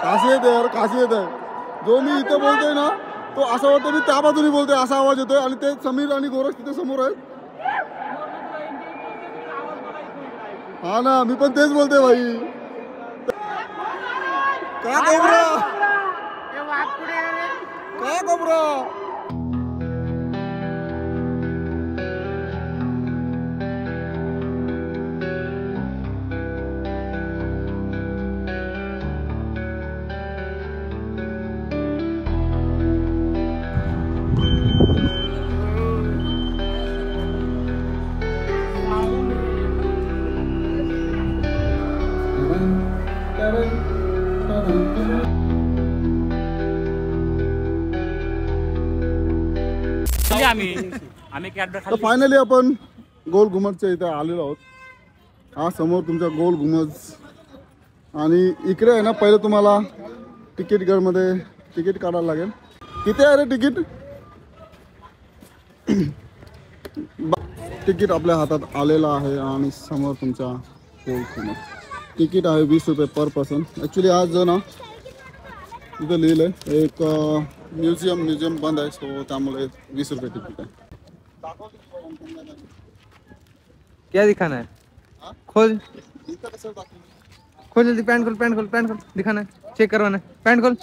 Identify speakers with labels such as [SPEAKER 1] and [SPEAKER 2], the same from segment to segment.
[SPEAKER 1] खासियत आहे यार, खासियत आहे. जो मी इथे बोलतोय ना तो असं वाटतं मी त्या बाजूने बोलतोय असा आवाज येतोय. आणि ते समीर आणि गोरख तिथे समोर आहेत. हा ना, मी पण तेच बोलतोय भाई. काय कोबरा, काय कोबरा. तर फायनली आपण गोल घुमटच्या इथे आलेलो आहोत. हा समोर तुमचा गोल घुमट. आणि इकडे आहे ना पहिले तुम्हाला तिकीट घरमध्ये तिकीट काढायला लागेल. किती आहे रे तिकीट? तिकीट आपल्या हातात आलेलं आहे. आणि समोर तुमचा गोल घुमट. तिकीट आहे 20 रुपये पर पर्सन. ॲक्च्युली आज ना इथं लिहिलं आहे एक म्युझियम बंद आहे. सो त्यामुळे 20 रुपये तिकीट आहे.
[SPEAKER 2] क्या दिखाना है? खोल खोल जल्दी. पैंट खोल दिखाना है, चेक करवाना है. पैंट खोल.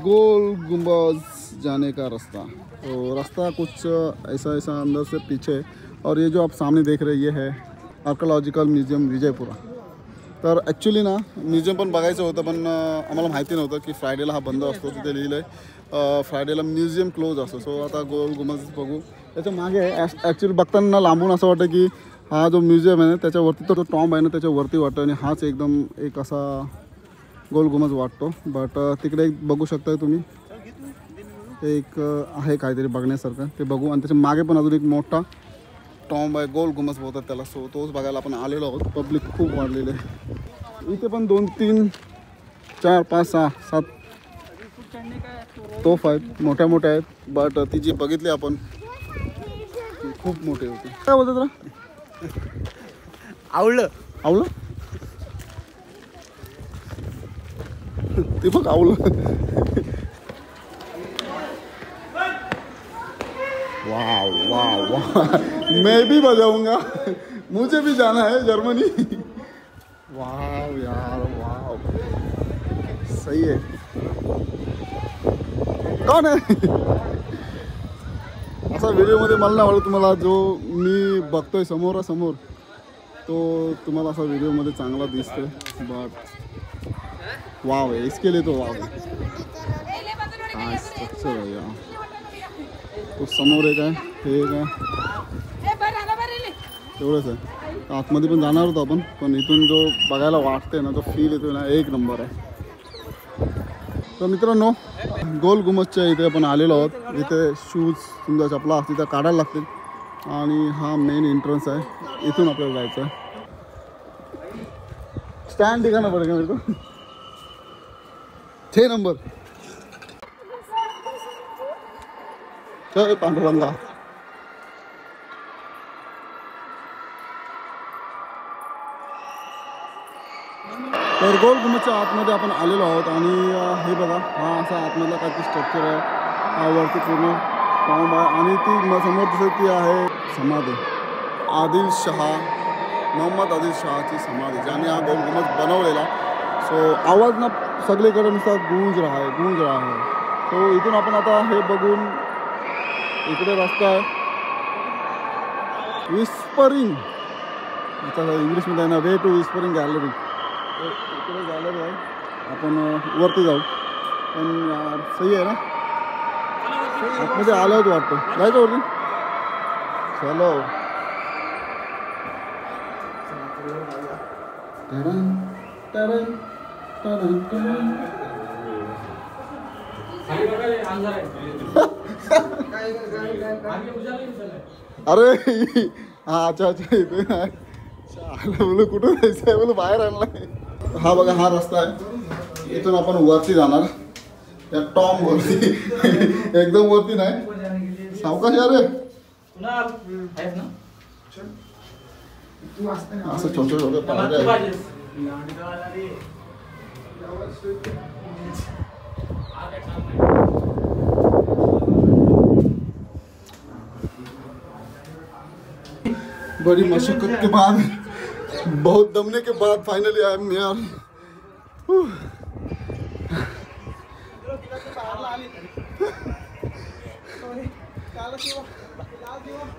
[SPEAKER 1] गोल गुंबज जाने का रास्ता. तो रास्ता कुछ ऐसा अंदर से पीछे. और ये जो आप सामने देख रहे हैं ये है आर्कोलॉजिकल म्युझियम विजयपुरा. तर ॲक्च्युली ना म्युझियम पण बघायचं होतं पण आम्हाला माहिती नव्हतं की फ्रायडेला हा बंद असतो. तिथे लिहिलं आहे फ्रायडेला म्युझियम क्लोज असतो. सो आता गोल गुंबज बघू. त्याच्या मागे ॲक्च्युली बघताना लांबून असं वाटतं की हा जो म्युझियम आहे ना त्याच्यावरती तो टॉम्ब आहे ना त्याच्यावरती वाटतं. आणि हाच एकदम एक असा गोल गुंबज वाटतो. बट तिकडे एक बघू शकता तुम्ही एक आहे काहीतरी बघण्यासारखं ते बघू. आणि त्याच्या मागे पण अजून एक मोठा टॉम्ब आहे, गोल गुंबज बोलतात त्याला. सो तोच बघायला आपण आलेलो आहोत. पब्लिक खूप वाढलेले आहे इथे पण. 2 3 4 5 6 7 तोफ आहेत, मोठ्या आहेत. बट ती जी बघितली आपण खूप मोठी होती. काय बोलतात ना
[SPEAKER 2] आवलं
[SPEAKER 1] ते बघ आवलं. वाह वाह वाह, मैं भी बजाऊंगा, मुझे भी जाना है जर्मनी. वाह यार वाह, सही है. कौन आहे असा व्हिडिओमध्ये मला नाही आवडत. तुम्हाला जो मी बघतोय समोरासमोर तो तुम्हाला असा व्हिडिओमध्ये चांगला दिसतोय. बट वाव है, इसके लिए तो वाव है. हाँ स्ट्रक्चर है यार. तो समोर एक आहे, हे एक आहे, तेवढंच आहे. आतमध्ये पण जाणार होतो आपण पण इथून जो बघायला वाटतंय ना तो फील येतोय ना एक नंबर आहे. तर मित्रांनो गोल गुंबजच्या इथे आपण आलेलो आहोत. इथे शूज तुमच्या चपला तिथं काढायला लागतील. आणि हा मेन एंट्रन्स आहे. इथून आपल्याला जायचं आहे. स्टँड दिखाना पडेगा मेरे को. 6 नंबर. चल पांडुरंगा. तर गोल गुंबजच्या आतमध्ये आपण आलेलो आहोत. आणि हे बघा हा असा आतमधला काहीतरी स्ट्रक्चर आहे. हा वरती पूर्ण टॉम्ब आहे. आणि ती समोर दिसत ती आहे समाधी. मोहम्मद आदिल शहाची समाधी ज्याने हा गोल गुंबज बनवलेला. सो आवाज ना सगळीकडे नुसता गूंज रहा है. सो इथून आपण आता हे बघून इकडे रस्ता आहे विस्परिंग, आता इंग्लिशमध्ये आहे ना वे टू विस्परिंग गॅलरी. इकडे गॅलरी आहे. आपण वरती जाऊ. पण यार सही आहे ना, आतमध्ये आलं होतं वाटतं. जायचं वरती. चलो. अरे हा अच्छा इथे बोलू कुठून जायचं आहे, बोलू बाहेर आणला. हा बघा हा रस्ता आहे. इथून आपण वरती जाणार त्या टॉम वरती. एकदम वरती नाही, सावकाश. अरे असं छोटे छोटे पायऱ्या आहेत. बड़ी मशक्कत के बाद, बहुत दमने के बाद फाइनली आई एम हियर.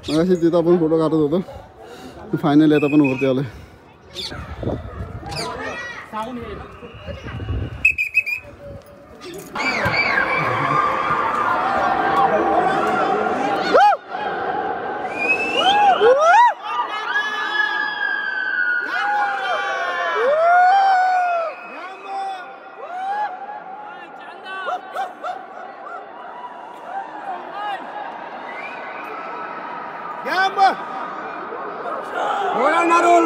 [SPEAKER 1] मगाशी तिथं आपण फोटो काढत होतो. फायनली आता आपण वरती आलोय.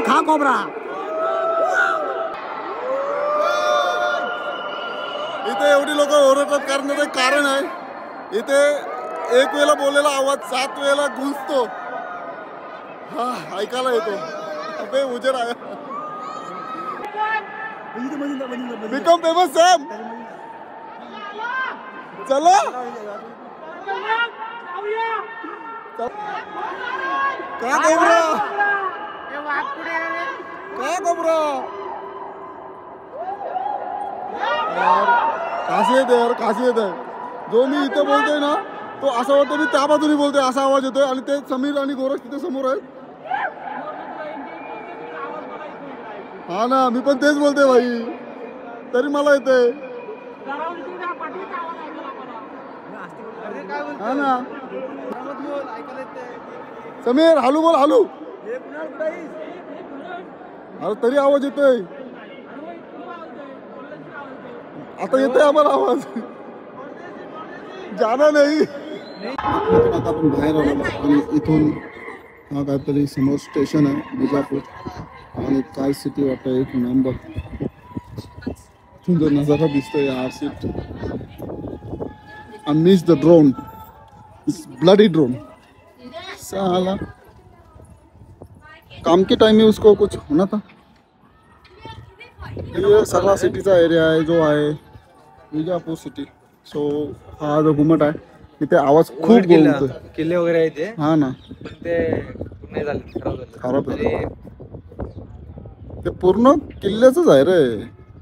[SPEAKER 1] खा कोबरा. इथे एवढी लोक ओरडतात करण्याचं कारण आहे, इथे एक वेळेला बोललेला आवाज 7 वेळेला गुंजतो. हा ऐकायला येतो. अबे उजेड आहे. Become famous Sam. चलो काय कोबरा, काय कोबरा. खासियत आहे यार, खासियत आहे. जो मी इथे बोलतोय ना तो असं वाटतं मी त्या बाजूने बोलतोय, असा आवाज येतोय. आणि ते समीर आणि गोरख तिथे समोर आहेत. हा ना, मी पण तेच बोलतोय भाई, तरी मला येते. हा ना समीर, हालू बोल, हालू. अरे तरी आवाज येतोय. आता येतोय आम्हाला आवाज. जाना नाही. आता आपण बाहेर आलो आणि इथून हा काहीतरी समोर स्टेशन आहे बिजापूर. आणि काय सिटी वाटतं एक नंबर. जो नजारा दिसतोय यार, seat. I miss the drone. It's bloody drone. साला काम के टाइम में उसको कुछ होना था. ये सगळा सिटीचा एरिया आहे जो आहे विजापूर सिटी. सो हा जो घुमट आहे इथे आवाज खूप बोलतोय.
[SPEAKER 2] किल्ले वगैरे आहेत ते.
[SPEAKER 1] हा ना,
[SPEAKER 2] ते नाही झाले,
[SPEAKER 1] खराब झाले. ते पूर्ण किल्ल्याचंच आहे रे.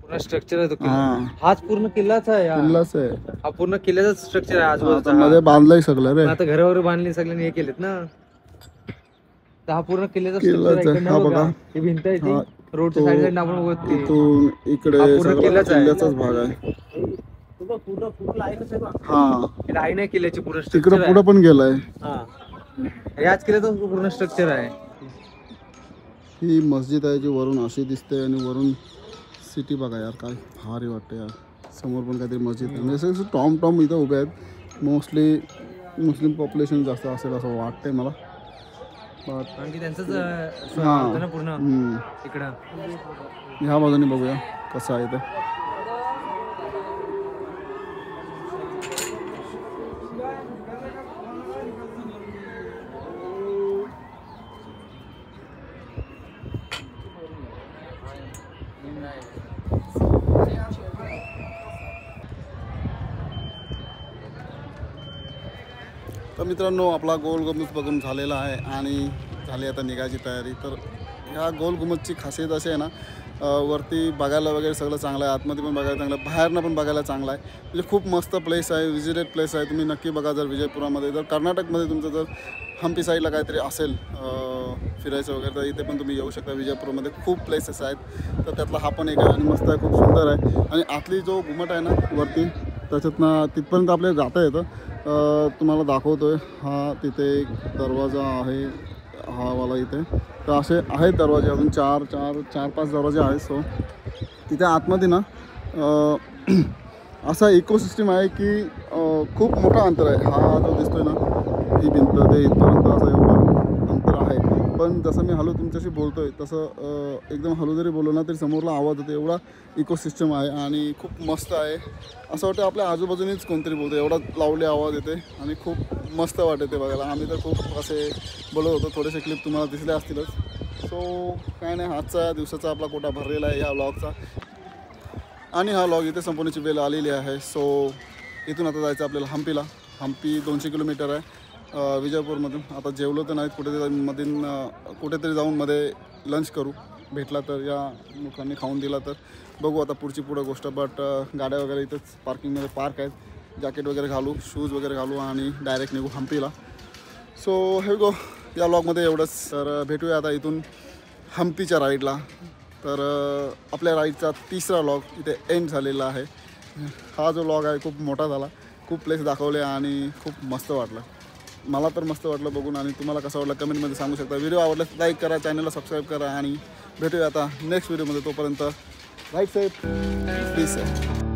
[SPEAKER 2] पूर्ण स्ट्रक्चर आहे तो किल्ला. हाच पूर्ण किल्लाच आहे.
[SPEAKER 1] किल्लाच आहे
[SPEAKER 2] हा पूर्ण किल्ल्याचं स्ट्रक्चर आहे आजूबाजूचा.
[SPEAKER 1] मध्ये बांधलंय सगळं रे.
[SPEAKER 2] आता घर वगैरे बांधली सगळ्यांनी हे केलेत ना. तर हा पूर्ण किल्ल्याचा
[SPEAKER 1] किल्लाच आहे. हा बघा,
[SPEAKER 2] ही भिंत आहे ती रोडच्या साईड साईड आपण बघतो.
[SPEAKER 1] इथून इकडे सगळं किल्ल्याचाच भाग आहे. हा
[SPEAKER 2] लाईन नाही किल्ल्याची पूर्ण
[SPEAKER 1] तिकडे पुढे पण गेलाय.
[SPEAKER 2] हा याच किल्ल्याचं पूर्ण स्ट्रक्चर आहे.
[SPEAKER 1] ही मस्जिद आहे जी वरून अशी दिसते आणि वरून सिटी बघा यार, काय भारी वाटतं यार. समोर पण काहीतरी मस्जिद आहे. म्हणजे असं टॉम इथं उभे आहेत. मोस्टली मुस्लिम पॉप्युलेशन जास्त असेल असं वाटतंय मला.
[SPEAKER 2] आणखी त्यांचंच पूर्ण इकडं
[SPEAKER 1] ह्या बाजूने बघूया कसं आहे ते. तर मित्रांनो, आपला गोल गुंबज बघून झालेला आहे आणि झाली आता निघायची तयारी. तर ह्या गोल गुंबजची खासियत अशी आहे ना, वरती बघायला वगैरे सगळं चांगलं आहे, आतमध्ये पण बघायला चांगलं आहे, बाहेरनं पण बघायला चांगलं आहे. म्हणजे खूप मस्त प्लेस आहे, विजिटेड प्लेस आहे. तुम्ही नक्की बघा जर विजयपुरामध्ये, जर कर्नाटकमध्ये तुमचं जर हम्पी साईडला काहीतरी असेल फिरायचं वगैरे, तर इथे पण तुम्ही येऊ शकता. विजयपुरामध्ये खूप प्लेसेस आहेत, तर त्यातला हा पण एक आहे आणि मस्त आहे, खूप सुंदर आहे. आणि आतली जो घुमट आहे ना वरती, त्याच्यातनं तिथपर्यंत आपल्याला जाता येतं. तुम्हाला दाखवतोय. हा तिथे एक दरवाजा आहे, हा वाला इथे. तर असे आहेत दरवाजे, अजून चार पाच दरवाजे आहेत. सो तिथे आतमध्ये ना असा इकोसिस्टम आहे की खूप मोठा अंतर आहे. हा जो दिसतोय ना, ही भिंत ते इथपर्यंत असं एवढं अंतर आहे. पण जसं मी हळू तुमच्याशी बोलतोय तसं एकदम हळू जरी बोललो ना तरी समोरला आवाज होतो. एवढा इकोसिस्टम आहे आणि खूप मस्त आहे. असं वाटतं आपल्या आजूबाजूनेच कोणतरी बोलतो, एवढा लावले आवाज येते आणि खूप मस्त वाटते बघायला. आम्ही तर खूप असे बोलत होतो. थोडेसे क्लिप तुम्हाला दिसले असतीलच. सो काय नाही, आजचा दिवसाचा आपला कोटा भरलेला आहे ह्या व्लॉगचा आणि हा व्लॉग इथे संपवण्याची वेळ आलेली आहे. सो इथून आता जायचं आपल्याला हम्पीला. हम्पी 200 किलोमीटर आहे विजयपूरमधून. आता जेवलो तर नाहीत, कुठेतरी जाऊन मध्ये लंच करू, भेटला तर या लोकांनी खाऊन दिला तर बघू आता पुढं गोष्ट. बट गाड्या वगैरे इथंच पार्किंगमध्ये पार्क आहेत. जॅकेट वगैरे घालू, शूज वगैरे घालू आणि डायरेक्ट निघू हम्पीला. सो हे गो या व्लॉगमध्ये एवढंच. तर भेटूया आता इथून हम्पीच्या राईडला. तर आपल्या राईडचा 3रा व्लॉग इथे एंड झालेला आहे. हा जो व्लॉग आहे खूप मोठा झाला, खूप प्लेस दाखवले आणि खूप मस्त वाटलं. मला तर मस्त वाटलं बघून, आणि तुम्हाला कसं वाटलं कमेंटमध्ये सांगू शकता. व्हिडिओ आवडल्यास लाईक करा, चॅनलला सबस्क्राईब करा आणि भेटूया आता नेक्स्ट व्हिडिओमध्ये. तोपर्यंत राईट सेफ, प्लीज सेफ.